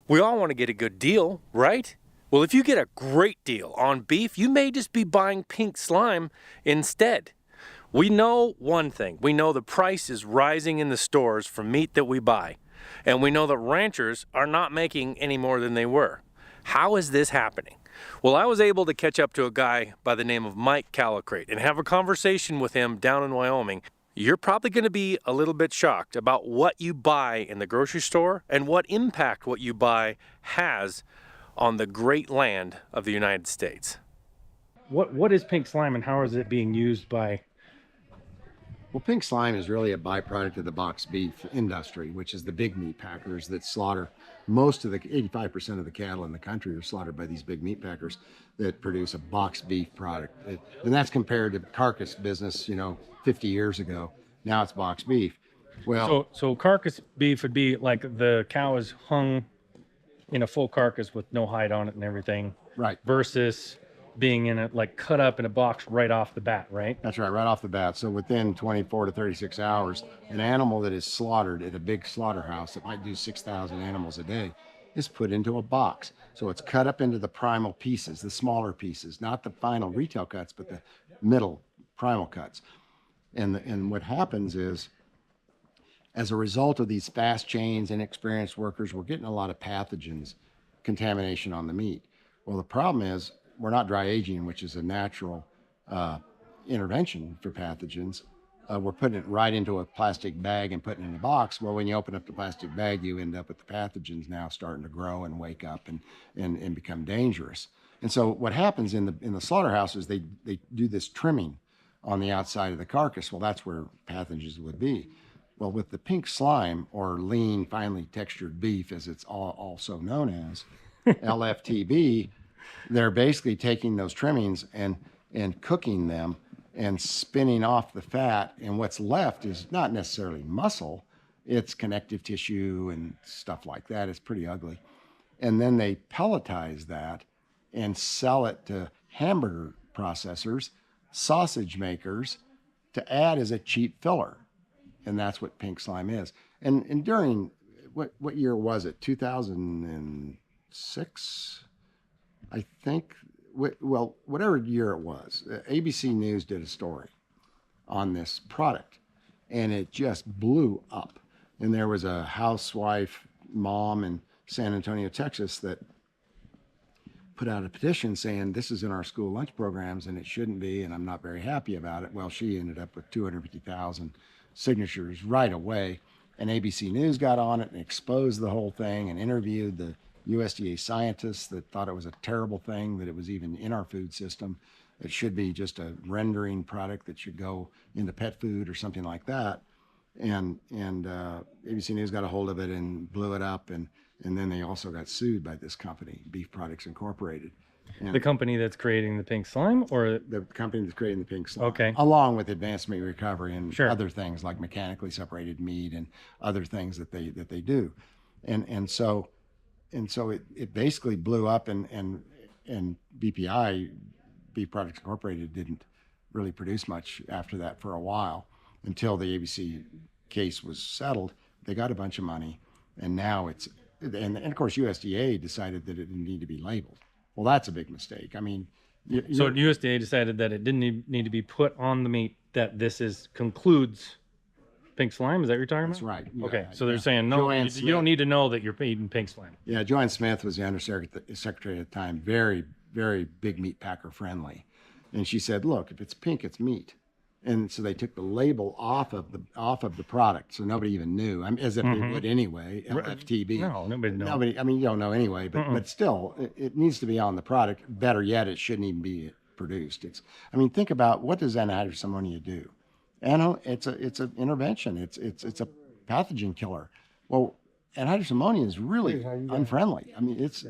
We all want to get a good deal, right? Well, if you get a great deal on beef, you may just be buying Pink Slime instead. We know one thing. We know the price is rising in the stores for meat that we buy. And we know that ranchers are not making any more than they were. How is this happening? Well, I was able to catch up to a guy by the name of Mike Calicrate and have a conversation with him down in Wyoming. You're probably going to be a little bit shocked about what you buy in the grocery store and what impact what you buy has on the great land of the United States. What is Pink Slime and how is it being used by? Well, Pink Slime is really a byproduct of the boxed beef industry, which is the big meat packers that slaughter most of the 85% of the cattle in the country are slaughtered by these big meat packers that produce a boxed beef product. And that's compared to carcass business, 50 years ago. Now it's boxed beef. Well, So carcass beef would be like the cow is hung in a full carcass with no hide on it and everything. right. Versus being in it like cut up in a box right off the bat, right? That's right off the bat. So within 24 to 36 hours, an animal that is slaughtered at a big slaughterhouse that might do 6,000 animals a day is put into a box. So it's cut up into the primal pieces, the smaller pieces, not the final retail cuts, but the middle primal cuts. And what happens is, as a result of these fast chains, inexperienced workers, we're getting a lot of pathogens, contamination on the meat. Well, the problem is we're not dry aging, which is a natural intervention for pathogens. We're putting it right into a plastic bag and putting it in a box. Well, when you open up the plastic bag, you end up with the pathogens now starting to grow and wake up and become dangerous. And so what happens in the slaughterhouses, they do this trimming on the outside of the carcass. Well, that's where pathogens would be. Well, with the Pink Slime, or lean, finely textured beef, as it's also known as, LFTB, they're basically taking those trimmings and cooking them and spinning off the fat. And what's left is not necessarily muscle, it's connective tissue and stuff like that. It's pretty ugly. And then they pelletize that and sell it to hamburger processors, sausage makers, to add as a cheap filler. And that's what Pink Slime is. And during, what year was it? 2006? I think, well, whatever year it was, ABC News did a story on this product, and it just blew up. And there was a housewife mom in San Antonio, Texas, that put out a petition saying this is in our school lunch programs and it shouldn't be, and I'm not very happy about it. Well, she ended up with 250,000 signatures right away, and ABC News got on it and exposed the whole thing and interviewed the USDA scientists that thought it was a terrible thing that it was even in our food system. It should be just a rendering product that should go into pet food or something like that. And ABC News got a hold of it and blew it up, and then they also got sued by this company, Beef Products Incorporated. And The company that's creating the Pink Slime, or the company that's creating the Pink Slime, Okay. along with advanced meat recovery and Sure. other things like mechanically separated meat and other things that they do, and so it basically blew up, and BPI, Beef Products Incorporated, didn't really produce much after that for a while until the ABC case was settled. They got a bunch of money, and now and of course USDA decided that it didn't need to be labeled. Well, that's a big mistake. I mean, so USDA decided that it didn't need to be put on the meat, that this concludes Pink Slime. Is that what you're talking that's about? right. Okay, Yeah, so they're yeah. saying no, Joanne you don't need to know that you're eating Pink Slime. Yeah, Joanne Smith was the undersecretary at the time, very, very big meat packer friendly. And she said, look, if it's pink, it's meat. And so they took the label off of the product, so nobody even knew. I mean, as if they would anyway. LFTB. No, nobody knows. Nobody. I mean, you don't know anyway. But still, it needs to be on the product. Better yet, it shouldn't even be produced. I mean, think about, what does anhydrous ammonia do? It's an intervention. It's a pathogen killer. Well, anhydrous ammonia is really unfriendly. I mean, it's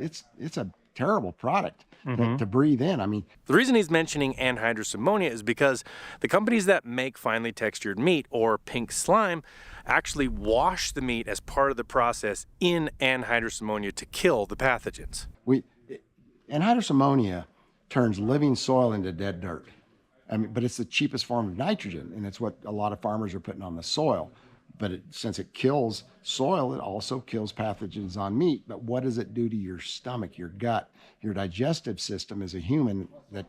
a terrible product to breathe in. I mean, The reason he's mentioning anhydrous ammonia is because the companies that make finely textured meat, or Pink Slime, actually wash the meat as part of the process in anhydrous ammonia to kill the pathogens. anhydrous ammonia turns living soil into dead dirt. I mean, but it's the cheapest form of nitrogen, and it's what a lot of farmers are putting on the soil. But since it kills soil, it also kills pathogens on meat. But what does it do to your stomach, your gut, your digestive system as a human that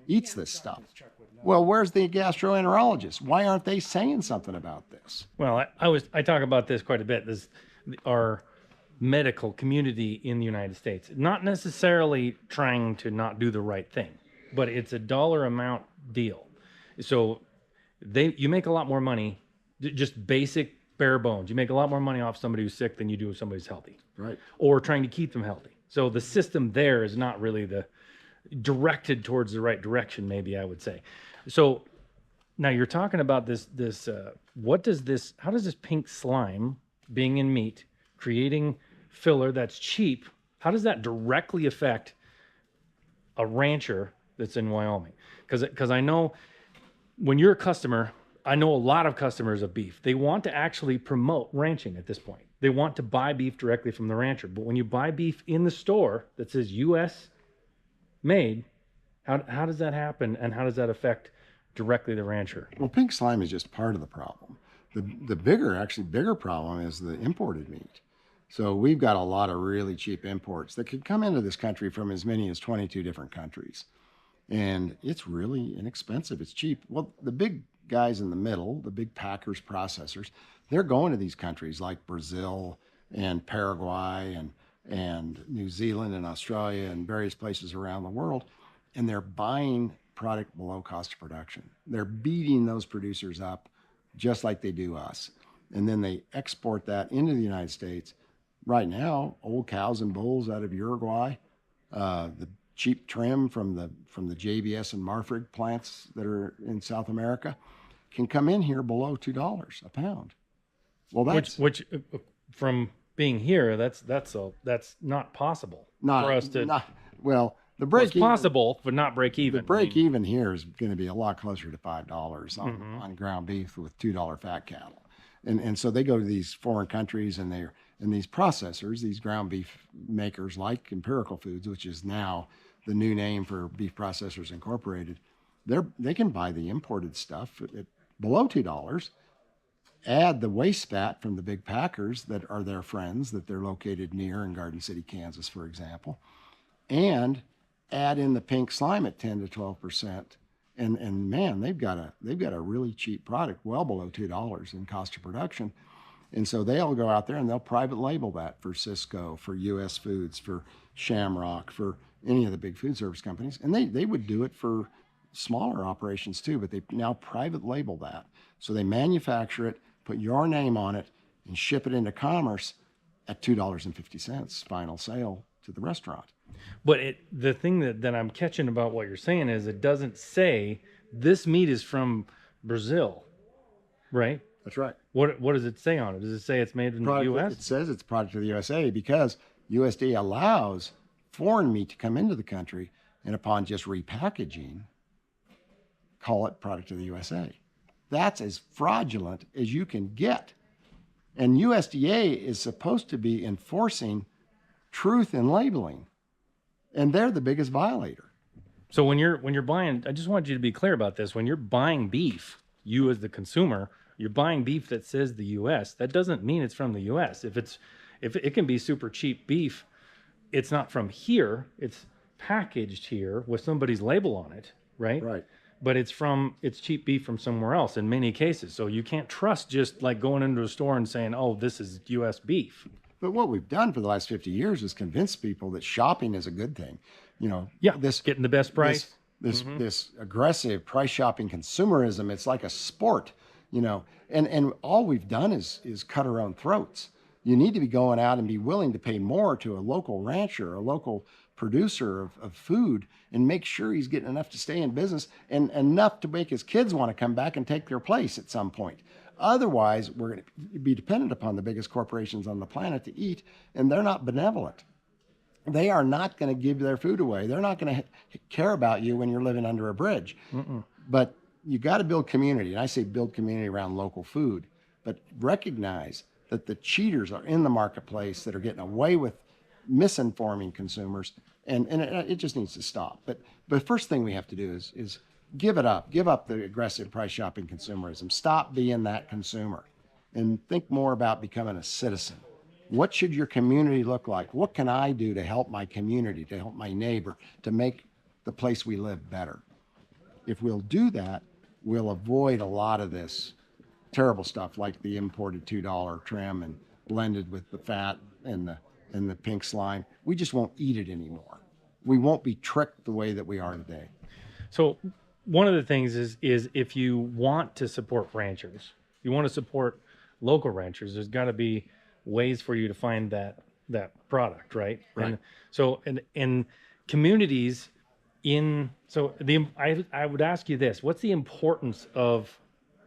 eats this stuff? Well, where's the gastroenterologist? Why aren't they saying something about this? Well, I talk about this quite a bit. This our medical community in the United States, not necessarily trying to not do the right thing, but it's a dollar amount deal. So you make a lot more money, just basic bare bones. You make a lot more money off somebody who's sick than you do if somebody's healthy, Right. or trying to keep them healthy. So the system there is not really directed towards the right direction, maybe I would say. So now you're talking about how does this pink slime being in meat, creating filler that's cheap, how does that directly affect a rancher that's in Wyoming? Because I know when you're a customer, I know a lot of customers of beef, they want to actually promote ranching at this point. They want to buy beef directly from the rancher. But when you buy beef in the store that says U.S. made, how does that happen, and how does that affect directly the rancher? Well, pink slime is just part of the problem. The bigger problem is the imported meat. So we've got a lot of really cheap imports that could come into this country from as many as 22 different countries. And it's really inexpensive. It's cheap. Well, the big guys in the middle, the big packers, processors, they're going to these countries like Brazil and Paraguay and New Zealand and Australia and various places around the world, and they're buying product below cost of production. They're beating those producers up just like they do us. And then they export that into the United States. Right now, old cows and bulls out of Uruguay, the cheap trim from the JBS and Marfrig plants that are in South America can come in here below $2 a pound. Well, that's Which from being here, that's not possible for us to. Well, the Well, break it's possible, but not break even. The break even here is going to be a lot closer to $5 on ground beef with $2 fat cattle. And so they go to these foreign countries and these processors, these ground beef makers like Empirical Foods, which is now the new name for Beef Processors Incorporated, they can buy the imported stuff at below $2, add the waste fat from the big packers that are their friends that they're located near in Garden City, Kansas, for example, and add in the pink slime at 10 to 12%. And man, they've got a really cheap product, well below $2 in cost of production. And so they'll go out there and they'll private label that for Cisco, for US Foods, for Shamrock, for any of the big food service companies. And they would do it for smaller operations too, but they now private label that. So they manufacture it, put your name on it, and ship it into commerce at $2.50 final sale to the restaurant. But the thing that I'm catching about what you're saying is it doesn't say this meat is from Brazil, right? That's right. What does it say on it? Does it say it's made in the U.S.? It says it's product of the USA because USDA allows foreign meat to come into the country, and upon just repackaging, call it product of the USA. That's as fraudulent as you can get. And USDA is supposed to be enforcing truth in labeling, and they're the biggest violator. So when you're buying, I just want you to be clear about this. When you're buying beef, you as the consumer, you're buying beef that says the U.S. That doesn't mean it's from the U.S. If it can be super cheap beef, it's not from here. It's packaged here with somebody's label on it, right? Right. But it's cheap beef from somewhere else in many cases. So you can't trust just like going into a store and saying, "Oh, this is U.S. beef." But what we've done for the last 50 years is convince people that shopping is a good thing. You know, Yeah, getting the best price. This aggressive price shopping consumerism, it's like a sport, you know, and all we've done is cut our own throats. You need to be going out and be willing to pay more to a local rancher, a local producer of food, and make sure he's getting enough to stay in business and enough to make his kids want to come back and take their place at some point. Otherwise, we're going to be dependent upon the biggest corporations on the planet to eat, and they're not benevolent. They are not going to give their food away. They're not going to care about you when you're living under a bridge. But you got to build community. And I say build community around local food, but recognize that the cheaters are in the marketplace that are getting away with misinforming consumers, and it just needs to stop. But the first thing we have to do is give it up. Give up the aggressive price shopping consumerism. Stop being that consumer. and think more about becoming a citizen. What should your community look like? What can I do to help my community, to help my neighbor, to make the place we live better? If we'll do that, we'll avoid a lot of this terrible stuff like the imported $2 trim and blended with the fat and the pink slime. We just won't eat it anymore. We won't be tricked the way that we are today. So one of the things is if you want to support ranchers, you want to support local ranchers, there's got to be ways for you to find that product, right? Right. And so in communities I would ask you this, what's the importance of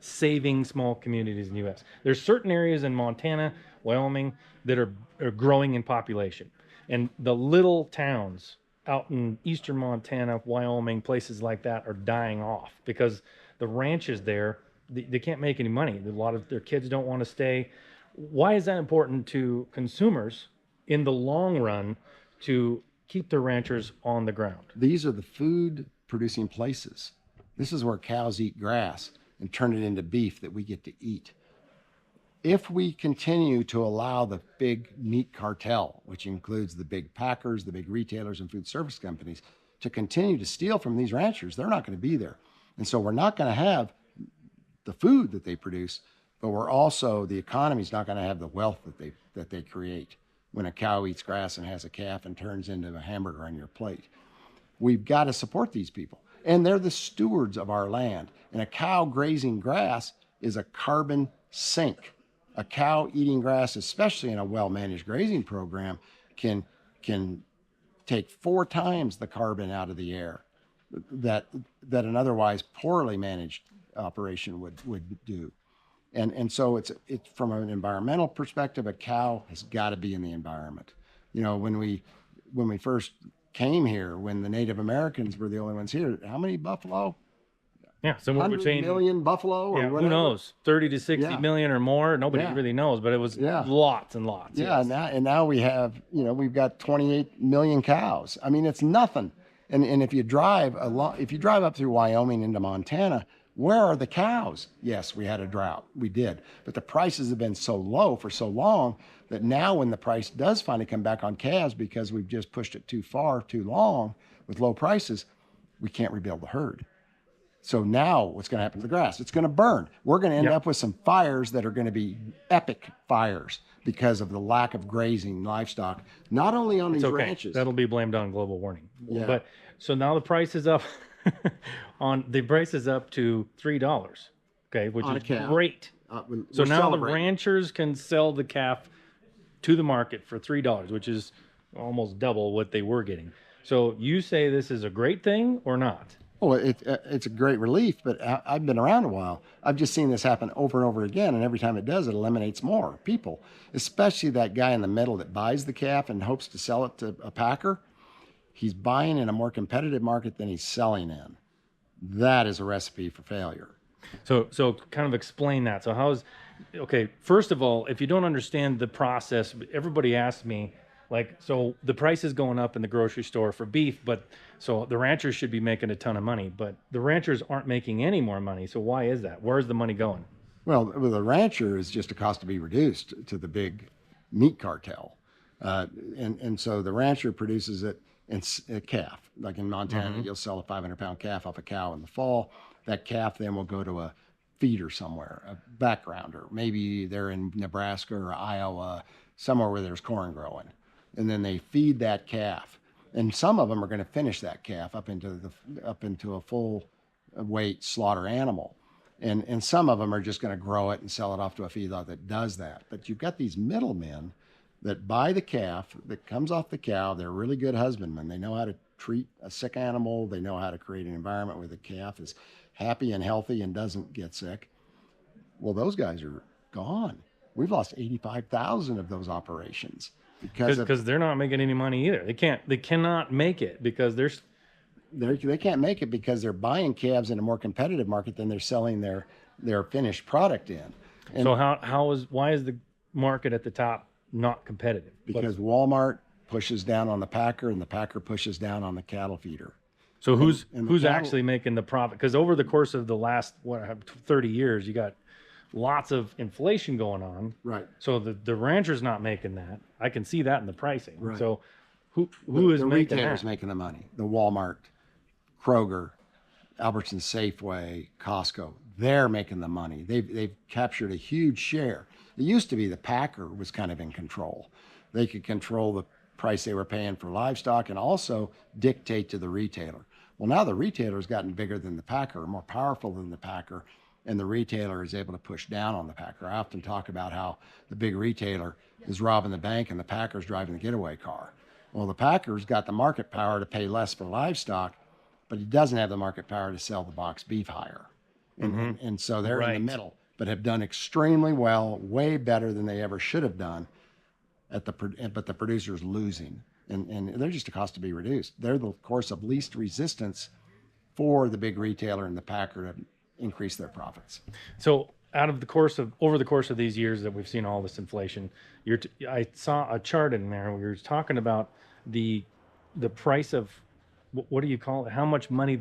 saving small communities in the US? There's certain areas in Montana, Wyoming that are growing in population. And the little towns out in eastern Montana, Wyoming, places like that are dying off because the ranches there, they can't make any money. A lot of their kids don't want to stay. Why is that important to consumers in the long run to keep the ranchers on the ground? These are the food producing places. This is where cows eat grass and turn it into beef that we get to eat. If we continue to allow the big meat cartel, which includes the big packers, the big retailers and food service companies, to continue to steal from these ranchers, they're not going to be there. And so we're not going to have the food that they produce, but the economy's not going to have the wealth that they create when a cow eats grass and has a calf and turns into a hamburger on your plate. We've got to support these people. And they're the stewards of our land. And a cow grazing grass is a carbon sink. A cow eating grass, especially in a well-managed grazing program, can take 4 times the carbon out of the air that an otherwise poorly managed operation would do. And so it's from an environmental perspective, a cow has got to be in the environment. You know, when we first came here, when the Native Americans were the only ones here, how many buffalo? Yeah, so we're 100 saying million buffalo or yeah, whatever. who knows, 30 to 60 Yeah. million or more. Nobody Yeah. really knows, but it was Yeah. lots and lots. Yeah, yes. now we have, we've got 28 million cows. I mean, it's nothing. And if you drive up through Wyoming into Montana, where are the cows? Yes, we had a drought. We did. But the prices have been so low for so long that now when the price does finally come back on calves because we've just pushed it too far, too long with low prices, we can't rebuild the herd. So now what's going to happen to the grass? It's going to burn. We're going to end Yep. up with some fires that are going to be epic fires because of the lack of grazing livestock, not only on these It's okay. ranches. That'll be blamed on global warming. Yeah. But so now the price is up the price is up to $3. Okay, which On a is calf. great. We're So now the celebrating. ranchers can sell the calf to the market for $3, which is almost double what they were getting. So you say this is a great thing or not? Oh, it's a great relief, but I've been around a while. I've just seen this happen over and over again, and every time it does, it eliminates more people, especially that guy in the middle that buys the calf and hopes to sell it to a packer. He's buying in a more competitive market than he's selling in. That is a recipe for failure. So kind of explain that. So okay, first of all, if you don't understand the process, everybody asks me, like, so the price is going up in the grocery store for beef, but so the ranchers should be making a ton of money, but the ranchers aren't making any more money. So why is that? Where's the money going? Well, the rancher is just a cost to be reduced to the big meat cartel. And so the rancher produces it in a calf. Like in Montana, you'll sell a 500-pound calf off a cow in the fall. That calf then will go to a feeder somewhere, a backgrounder. Maybe they're in Nebraska or Iowa, somewhere where there's corn growing. And then they feed that calf. And some of them are going to finish that calf up into a full weight slaughter animal. And some of them are just going to grow it and sell it off to a feedlot that does that. But you've got these middlemen that buy the calf that comes off the cow. They're really good husbandmen. They know how to treat a sick animal. They know how to create an environment where the calf is happy and healthy and doesn't get sick. Well, those guys are gone. We've lost 85,000 of those operations Because they're not making any money either. They cannot make it because they can't make it because they're buying calves in a more competitive market than they're selling their finished product in. And so why is the market at the top not competitive? because Walmart pushes down on the packer and the packer pushes down on the cattle feeder. So who's and the cattle- actually making the profit? Because over the course of the last 30 years, you got lots of inflation going on. Right. So the rancher's not making that. I can see that in the pricing. Right. So who is the making retailer's that? making the money? The Walmart, Kroger, Albertsons Safeway, Costco. They're making the money. They've captured a huge share. It used to be the packer was kind of in control. They could control the price they were paying for livestock and also dictate to the retailer. Well, now the retailer's gotten bigger than the packer, more powerful than the packer, and the retailer is able to push down on the packer. I often talk about how the big retailer is robbing the bank and the packer's driving the getaway car. Well, the packer's got the market power to pay less for livestock, but he doesn't have the market power to sell the box beef higher. And so they're in Right. the middle, but have done extremely well, way better than they ever should have done. But the producer's losing, and they're just a cost to be reduced. They're the course of least resistance for the big retailer and the packer to increase their profits. So over the course of these years that we've seen all this inflation, I saw a chart in there where you're talking about the price of what do you call it? How much money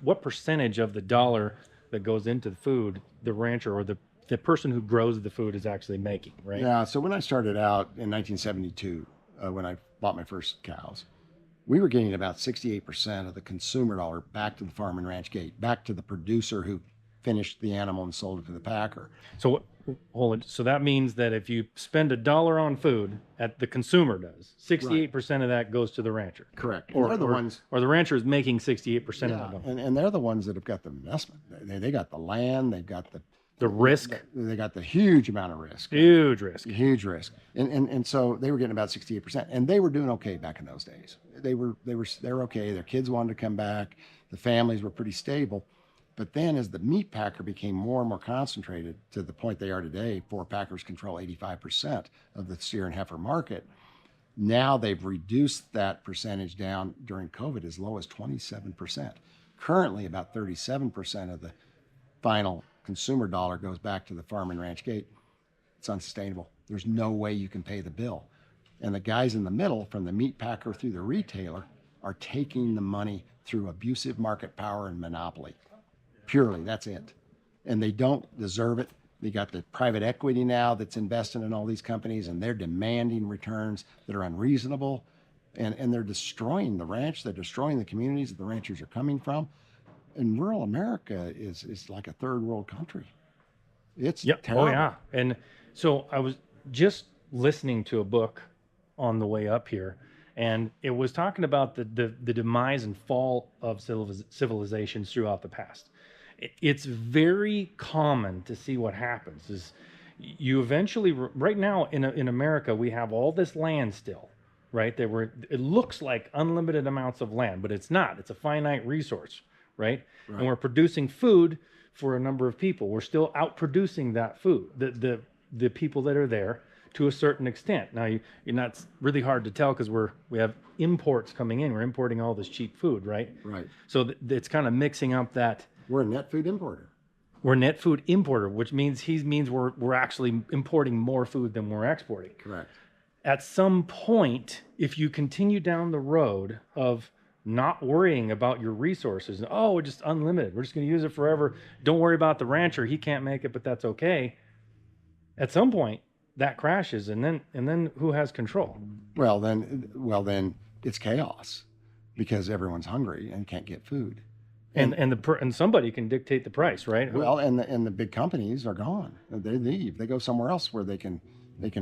what percentage of the dollar that goes into the food the rancher or the person who grows the food is actually making, right? Yeah. So when I started out in 1972, when I bought my first cows, we were getting about 68% of the consumer dollar back to the farm and ranch gate, back to the producer who finished the animal and sold it to the packer. So hold it. So that means that if you spend $1 on food, the consumer does, 68% of that goes to the rancher. Correct. Or they're the ones. Or the rancher is making 68% Yeah, of the dollar. and they're the ones that have got the investment. They got the land. They've got The risk, they got the huge amount of risk. huge risk. Huge risk. And so they were getting about 68%, and they were doing okay back in those days. They're okay. Their kids wanted to come back. The families were pretty stable. But then as the meat packer became more and more concentrated to the point they are today, 4 packers control 85% of the steer and heifer market. Now they've reduced that percentage down during COVID as low as 27%. Currently about 37% of the final consumer dollar goes back to the farm and ranch gate. It's unsustainable. There's no way you can pay the bill. And the guys in the middle, from the meat packer through the retailer, are taking the money through abusive market power and monopoly. Purely, that's it. And they don't deserve it. They got the private equity now that's investing in all these companies, and they're demanding returns that are unreasonable. And they're destroying the ranch. They're destroying the communities that the ranchers are coming from. And rural America is like a third world country. It's terrible. Oh yeah. And so I was just listening to a book on the way up here, and it was talking about the demise and fall of civilizations throughout the past. It's very common to see what happens is you eventually, right now in America, we have all this land still, right? It looks like unlimited amounts of land, but it's not. It's a finite resource, right? And we're producing food for a number of people. We're still outproducing that food, the people that are there to a certain extent. Now, you're not really hard to tell because we have imports coming in. We're importing all this cheap food, right? Right. So it's kind of mixing up that. We're a net food importer. We're a net food importer, which means we're actually importing more food than we're exporting. Correct. At some point, if you continue down the road of not worrying about your resources, we're just unlimited, we're just going to use it forever, don't worry about the rancher, he can't make it, but that's okay. At some point, that crashes, and then who has control? Well, then it's chaos because everyone's hungry and can't get food. And somebody can dictate the price, right? Well, and the big companies are gone. They leave. They go somewhere else where they can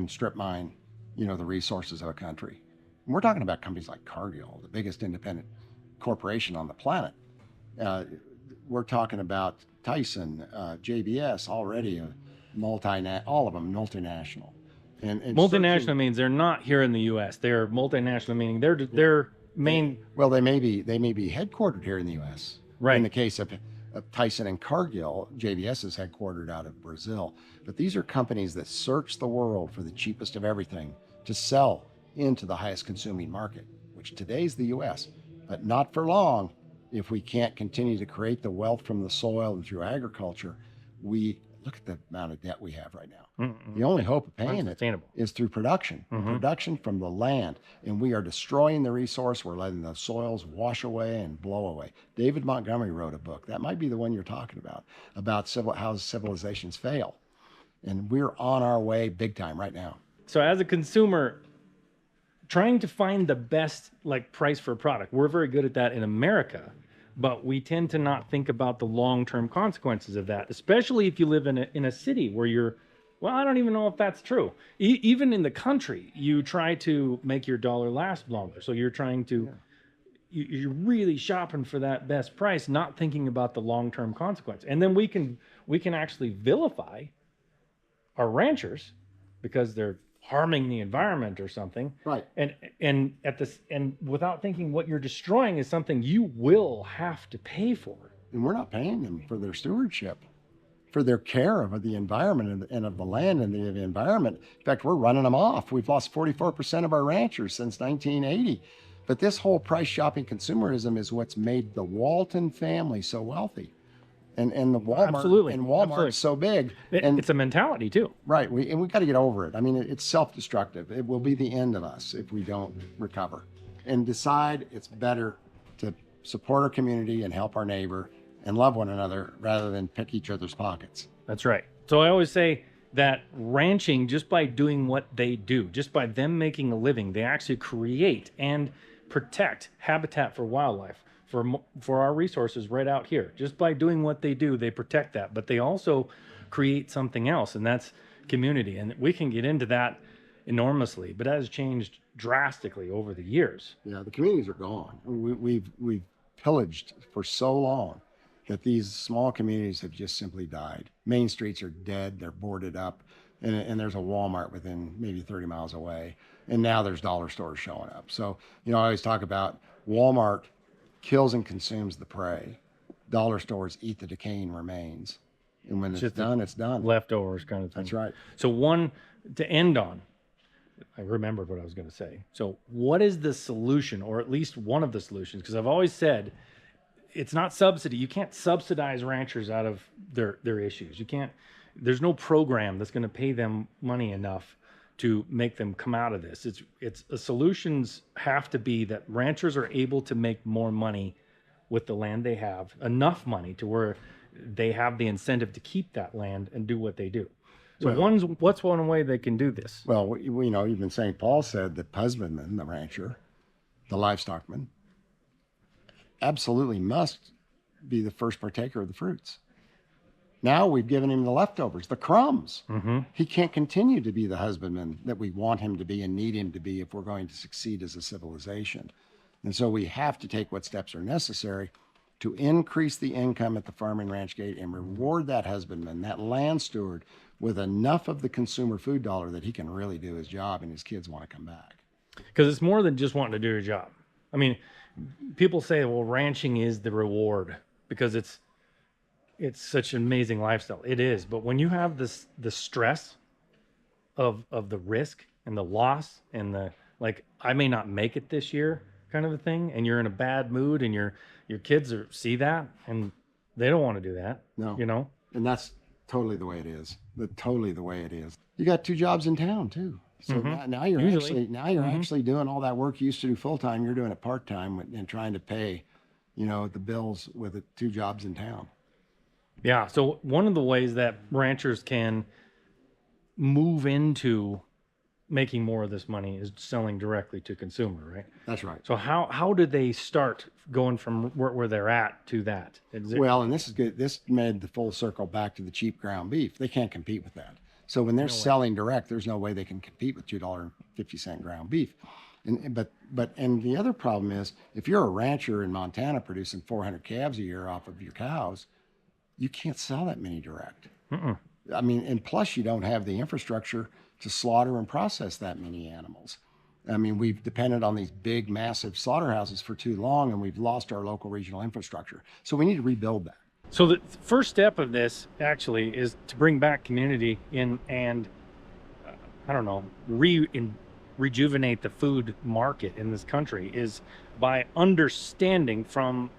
strip mine, the resources of a country. And we're talking about companies like Cargill, the biggest independent corporation on the planet. We're talking about Tyson, JBS, already all of them multinational. And multinational means they're not here in the U.S. They're multinational, meaning they're main. Well, they may be headquartered here in the U.S. Right. In the case of Tyson and Cargill, JBS is headquartered out of Brazil. But these are companies that search the world for the cheapest of everything to sell into the highest consuming market, which today is the U.S. But not for long. If we can't continue to create the wealth from the soil and through agriculture, we look at the amount of debt we have right now. The only hope of paying it is through production, production from the land. And we are destroying the resource. We're letting the soils wash away and blow away. David Montgomery wrote a book. That might be the one you're talking about how civilizations fail. And we're on our way big time right now. So as a consumer, trying to find the best like price for a product, we're very good at that in America, but we tend to not think about the long-term consequences of that, especially if you live in a city where you're, well, I don't even know if that's true. Even in the country, you try to make your dollar last longer. So you're trying to, you're really shopping for that best price, not thinking about the long-term consequence. And then we can actually vilify our ranchers because they're harming the environment or something. Right. And without thinking what you're destroying is something you will have to pay for. And we're not paying them for their stewardship, for their care of the environment and of the land and the environment. In fact, we're running them off. We've lost 44% of our ranchers since 1980. But this whole price shopping consumerism is what's made the Walton family so wealthy. And the Walmart Absolutely. and Walmart's Absolutely. so big. And It's a mentality too. right, we got to get over it. I mean, it's self-destructive. It will be the end of us if we don't recover and decide it's better to support our community and help our neighbor and love one another rather than pick each other's pockets. That's right. So I always say that ranching, just by doing what they do, just by them making a living, they actually create and protect habitat for wildlife, for our resources right out here. Just by doing what they do, they protect that, but they also create something else, and that's community. And we can get into that enormously, but that has changed drastically over the years. Yeah, the communities are gone. We've pillaged for so long that these small communities have just simply died. Main streets are dead, they're boarded up, and there's a Walmart within maybe 30 miles away. And now there's dollar stores showing up. So, I always talk about Walmart kills and consumes the prey. Dollar stores eat the decaying remains. And when it's Just done, it's done. Leftovers kind of thing. That's right. So one, to end on, I remembered what I was going to say. So what is the solution, or at least one of the solutions? Because I've always said, it's not subsidy. You can't subsidize ranchers out of their issues. You can't, there's no program that's going to pay them money enough to make them come out of this. It's the solutions have to be that ranchers are able to make more money with the land they have, enough money to where they have the incentive to keep that land and do what they do. So what's one way they can do this? Well, even St. Paul said the husbandman, the rancher, the livestockman, absolutely must be the first partaker of the fruits. Now we've given him the leftovers, the crumbs. Mm-hmm. He can't continue to be the husbandman that we want him to be and need him to be if we're going to succeed as a civilization. And so we have to take what steps are necessary to increase the income at the farm and ranch gate and reward that husbandman, that land steward, with enough of the consumer food dollar that he can really do his job and his kids want to come back. Because it's more than just wanting to do your job. I mean, people say, well, ranching is the reward because it's such an amazing lifestyle. It is, but when you have the stress of the risk and the loss and the like, I may not make it this year kind of a thing, and you're in a bad mood, and your kids see that, and they don't want to do that. No. And that's totally the way it is. Totally the way it is. You got 2 jobs in town too. So now you're actually doing all that work you used to do full time. You're doing it part time and trying to pay, the bills with the 2 jobs in town. Yeah. So one of the ways that ranchers can move into making more of this money is selling directly to consumer, right? That's right. So how do they start going from where they're at to that? Well, and this is good. This made the full circle back to the cheap ground beef. They can't compete with that. So when they're selling direct, there's no way they can compete with $2.50 ground beef. But the other problem is if you're a rancher in Montana producing 400 calves a year off of your cows, you can't sell that many direct. I mean, and plus you don't have the infrastructure to slaughter and process that many animals. I mean, we've depended on these big, massive slaughterhouses for too long, and we've lost our local regional infrastructure. So we need to rebuild that. So the first step of this actually is to bring back community in and rejuvenate the food market in this country is by understanding from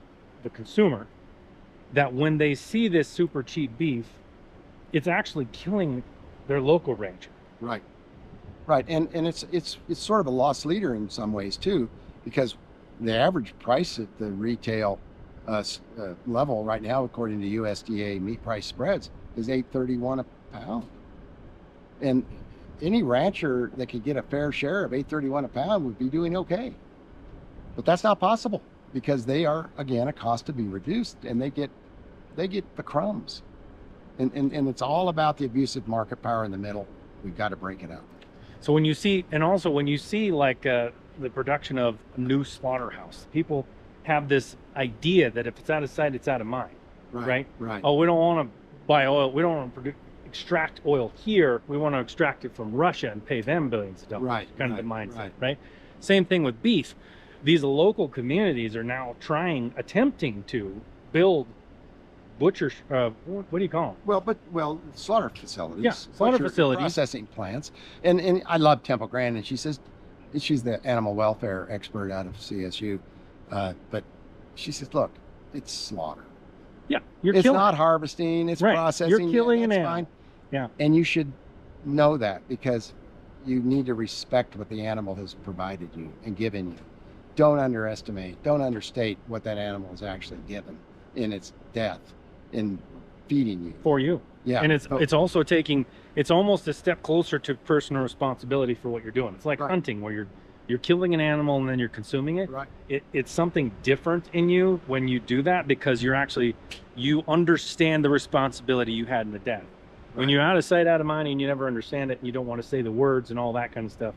the consumer that when they see this super cheap beef, it's actually killing their local rancher. Right. And it's sort of a lost leader in some ways too, because the average price at the retail level right now, according to USDA meat price spreads, is $8.31 a pound. And any rancher that could get a fair share of 8.31 a pound would be doing okay. But that's not possible because they are, again, a cost to be reduced, and they get the crumbs. And it's all about the abusive market power in the middle. We've got to break it up. So when you see, and also when you see like the production of a new slaughterhouse, people have this idea that if it's out of sight, it's out of mind, right? Right. Oh, we don't want to buy oil. We don't want to extract oil here. We want to extract it from Russia and pay them billions of dollars. Right, Kind of right, the mindset, right? Same thing with beef. These local communities are now attempting to build butcher, what do you call them? Well, slaughter facilities. Yeah, slaughter facilities. Processing plants. And I love Temple Grandin, and she says, she's the animal welfare expert out of CSU. But she says, look, it's slaughter. Yeah, It's not harvesting, it's Right. processing. You're killing an that's animal. fine. Yeah. And you should know that because you need to respect what the animal has provided you and given you. Don't underestimate, don't understate what that animal is actually given in its death, in feeding you. For you. Yeah. And it's also it's almost a step closer to personal responsibility for what you're doing. It's like Right. hunting where you're killing an animal and then you're consuming it. Right. It's something different in you when you do that because you understand the responsibility you had in the death. When Right. you're out of sight, out of mind, and you never understand it, and you don't want to say the words and all that kind of stuff,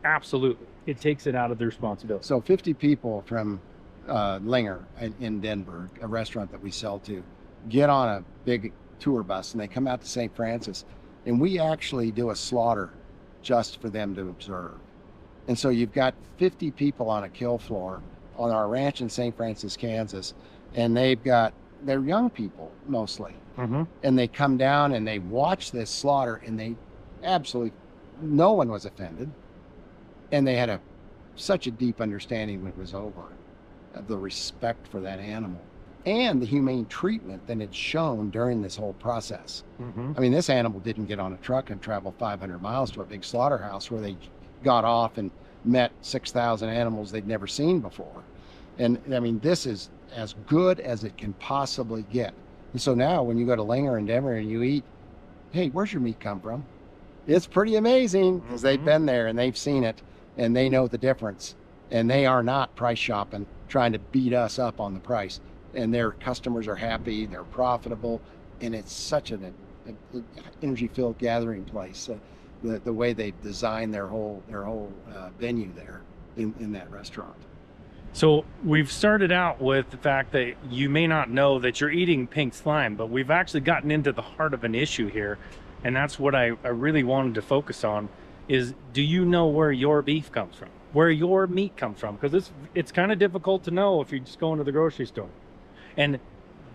absolutely, it takes it out of the responsibility. So 50 people from Linger in Denver, a restaurant that we sell to, get on a big tour bus and they come out to St. Francis, and we actually do a slaughter just for them to observe. And so you've got 50 people on a kill floor on our ranch in St. Francis, Kansas, and they're young people mostly. Mm-hmm. And they come down and they watch this slaughter, and no one was offended. And they had such a deep understanding when it was over of the respect for that animal and the humane treatment that it's shown during this whole process. Mm-hmm. I mean, this animal didn't get on a truck and travel 500 miles to a big slaughterhouse where they got off and met 6,000 animals they'd never seen before. And I mean, this is as good as it can possibly get. And so now when you go to Linger and Denver and you eat, hey, where's your meat come from? It's pretty amazing because they've Mhm. been there and they've seen it and they know the difference. And they are not price shopping, trying to beat us up on the price. And their customers are happy, they're profitable, and it's such an energy-filled gathering place. The way they've designed their whole venue there in that restaurant. So we've started out with the fact that you may not know that you're eating pink slime, but we've actually gotten into the heart of an issue here. And that's what I really wanted to focus on is, do you know where your beef comes from? Where your meat comes from? Because it's kind of difficult to know if you just go into the grocery store. And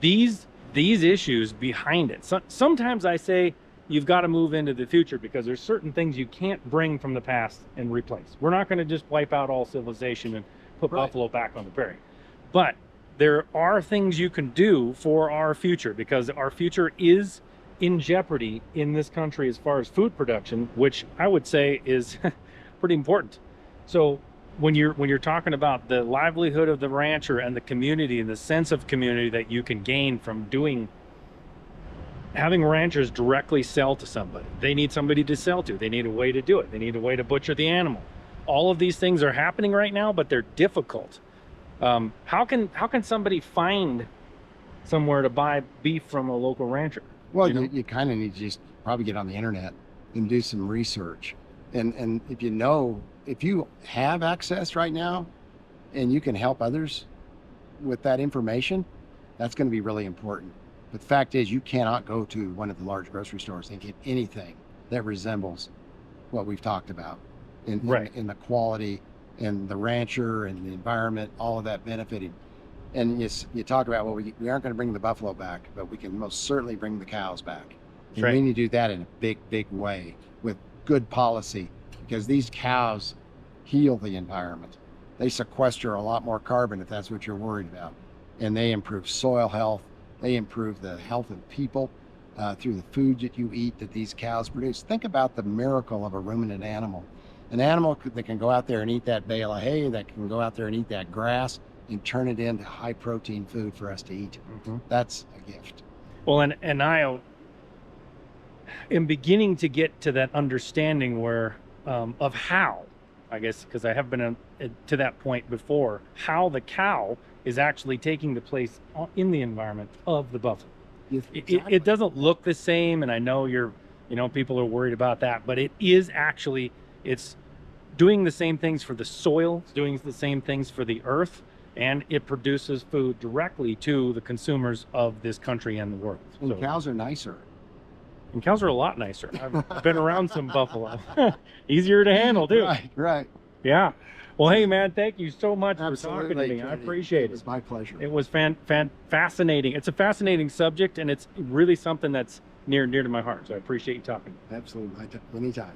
these issues behind it. Sometimes I say you've got to move into the future because there's certain things you can't bring from the past and replace. We're not going to just wipe out all civilization and put Right. buffalo back on the prairie. But there are things you can do for our future because our future is in jeopardy in this country as far as food production, which I would say is pretty important. So when you're talking about the livelihood of the rancher and the community and the sense of community that you can gain from having ranchers directly sell to somebody. They need somebody to sell to. They need a way to do it. They need a way to butcher the animal. All of these things are happening right now, but they're difficult. How can somebody find somewhere to buy beef from a local rancher? Well, You know? you kind of need to just probably get on the internet and do some research. And if you have access right now and you can help others with that information, that's going to be really important. But the fact is, you cannot go to one of the large grocery stores and get anything that resembles what we've talked about Right. in the quality and the rancher and the environment, all of that benefiting. And you talk about, well, we aren't going to bring the buffalo back, but we can most certainly bring the cows back. And Right. we need to do that in a big, big way with good policy, because these cows heal the environment. They sequester a lot more carbon if that's what you're worried about. And they improve soil health. They improve the health of people through the food that you eat that these cows produce. Think about the miracle of a ruminant animal. An animal that can go out there and eat that bale of hay, that can go out there and eat that grass and turn it into high protein food for us to eat. Mhm. That's a gift. Well, and am beginning to get to that understanding where of how, I guess, because I have been to that point before, how the cow is actually taking the place in the environment of the buffalo. It doesn't look the same, and I know people are worried about that, but it is actually, it's doing the same things for the soil, it's doing the same things for the earth, and it produces food directly to the consumers of this country and the world. And So- cows are nicer. and cows are a lot nicer. I've been around some buffalo. Easier to handle too. Right, right. Yeah. Well, hey man, thank you so much for Absolutely. talking to me. I Kennedy. appreciate it. It's my pleasure. It was fascinating. It's a fascinating subject, and it's really something that's near to my heart. So I appreciate you talking. Absolutely. Anytime.